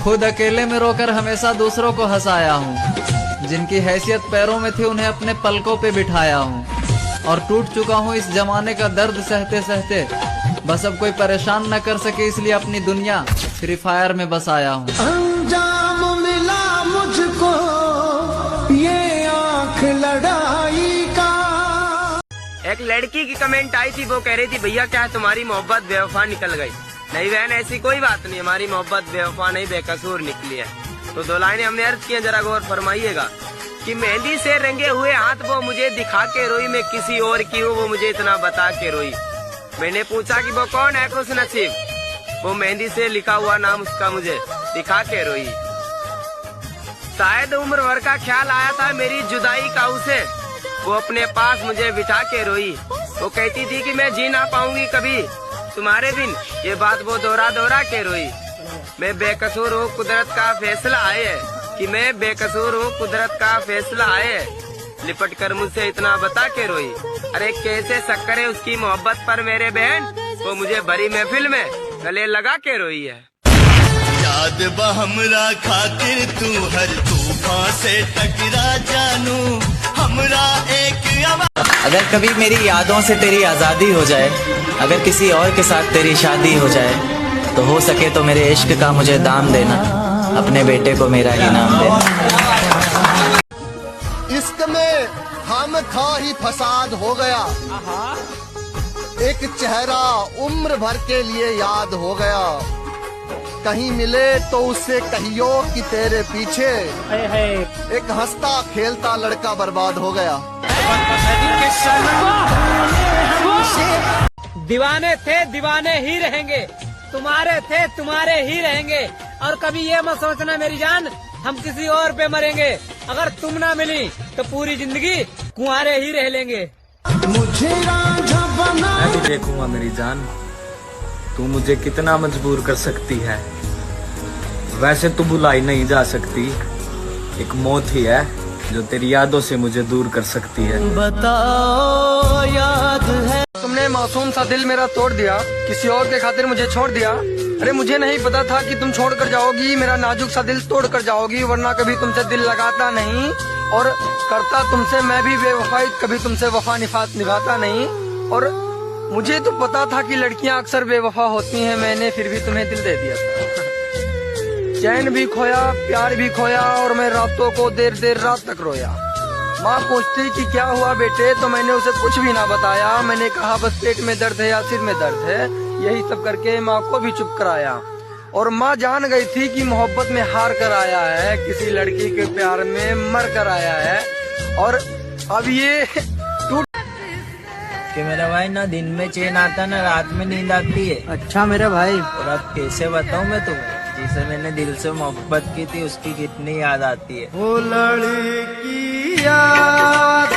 खुद अकेले में रोकर हमेशा दूसरों को हंसाया हूँ। जिनकी हैसियत पैरों में थी उन्हें अपने पलकों पे बिठाया हूँ। और टूट चुका हूँ इस जमाने का दर्द सहते सहते। बस अब कोई परेशान न कर सके इसलिए अपनी दुनिया फ्री फायर में बसाया हूँ। अंजाम मिला मुझको ये आँख लड़ाई का। एक लड़की की कमेंट आई थी, वो कह रही थी भैया क्या तुम्हारी मोहब्बत बेवफा निकल गई। नहीं बहन, ऐसी कोई बात नहीं, हमारी मोहब्बत बेवफा नहीं बेकसूर निकली है। तो दो लाइनें हमने अर्ज की, जरा गौर फरमाइएगा कि मेहंदी से रंगे हुए हाथ वो मुझे दिखा के रोई, मैं किसी और की हूँ वो मुझे इतना बता के रोई। मैंने पूछा कि वो कौन है खुश नसीब, वो मेहंदी से लिखा हुआ नाम उसका मुझे दिखा के रोई। शायद उम्र भर का ख्याल आया था मेरी जुदाई का उसे, वो अपने पास मुझे बिठा के रोई। वो कहती थी कि मैं जी ना पाऊंगी कभी तुम्हारे बिन, ये बात वो दोहरा दोहरा के रोई। मैं बेकसूर हूँ कुदरत का फैसला आए, कि मैं बेकसूर हूँ कुदरत का फैसला आए, लिपट कर मुझसे इतना बता के रोई। अरे कैसे शक करे उसकी मोहब्बत पर मेरे बहन, वो मुझे भरी महफिल में गले लगा के रोई है। याद हमरा खातिर तू हर तूफान से टकरा जानू, हमरा एक अगर कभी मेरी यादों से तेरी आज़ादी हो जाए, अगर किसी और के साथ तेरी शादी हो जाए, तो हो सके तो मेरे इश्क का मुझे दाम देना, अपने बेटे को मेरा ही नाम देना। इश्क में हम खा ही फसाद हो गया, एक चेहरा उम्र भर के लिए याद हो गया। कहीं मिले तो उससे कहियो कि तेरे पीछे एक हंसता खेलता लड़का बर्बाद हो गया। दीवाने थे दीवाने ही रहेंगे, तुम्हारे थे तुम्हारे ही रहेंगे। और कभी ये मत सोचना मेरी जान हम किसी और पे मरेंगे, अगर तुम ना मिली तो पूरी जिंदगी कुंवारे ही रह लेंगे। मुझे रांझा बना मैं भी देखूंगा मेरी जान, तू मुझे कितना मजबूर कर सकती है। वैसे तो बुलाई नहीं जा सकती, एक मौत ही है जो तेरी यादों से मुझे दूर कर सकती है। बताओ याद है तुमने मासूम सा दिल मेरा तोड़ दिया, किसी और के खातिर मुझे छोड़ दिया। अरे मुझे नहीं पता था कि तुम छोड़ कर जाओगी, मेरा नाजुक सा दिल तोड़ कर जाओगी, वरना कभी तुमसे दिल लगाता नहीं और करता तुमसे मैं भी बेवफाई, कभी तुमसे वफा निभाता नहीं। और मुझे तो पता था कि लड़कियां अक्सर बेवफा होती हैं, मैंने फिर भी तुम्हें दिल दे दिया था। चैन भी खोया, प्यार भी खोया, और मैं रातों को देर देर रात तक रोया। माँ पूछती कि क्या हुआ बेटे, तो मैंने उसे कुछ भी ना बताया। मैंने कहा बस पेट में दर्द है या सिर में दर्द है, यही सब करके माँ को भी चुप कराया। और माँ जान गई थी कि मोहब्बत में हार कर आया है, किसी लड़की के प्यार में मर कर आया है। और अब ये कि मेरा भाई ना दिन में चैन आता ना रात में नींद आती है। अच्छा मेरा भाई, और अब कैसे बताऊं मैं तुम्हें, जिसे मैंने दिल से मोहब्बत की थी उसकी कितनी याद आती है। वो लड़की याद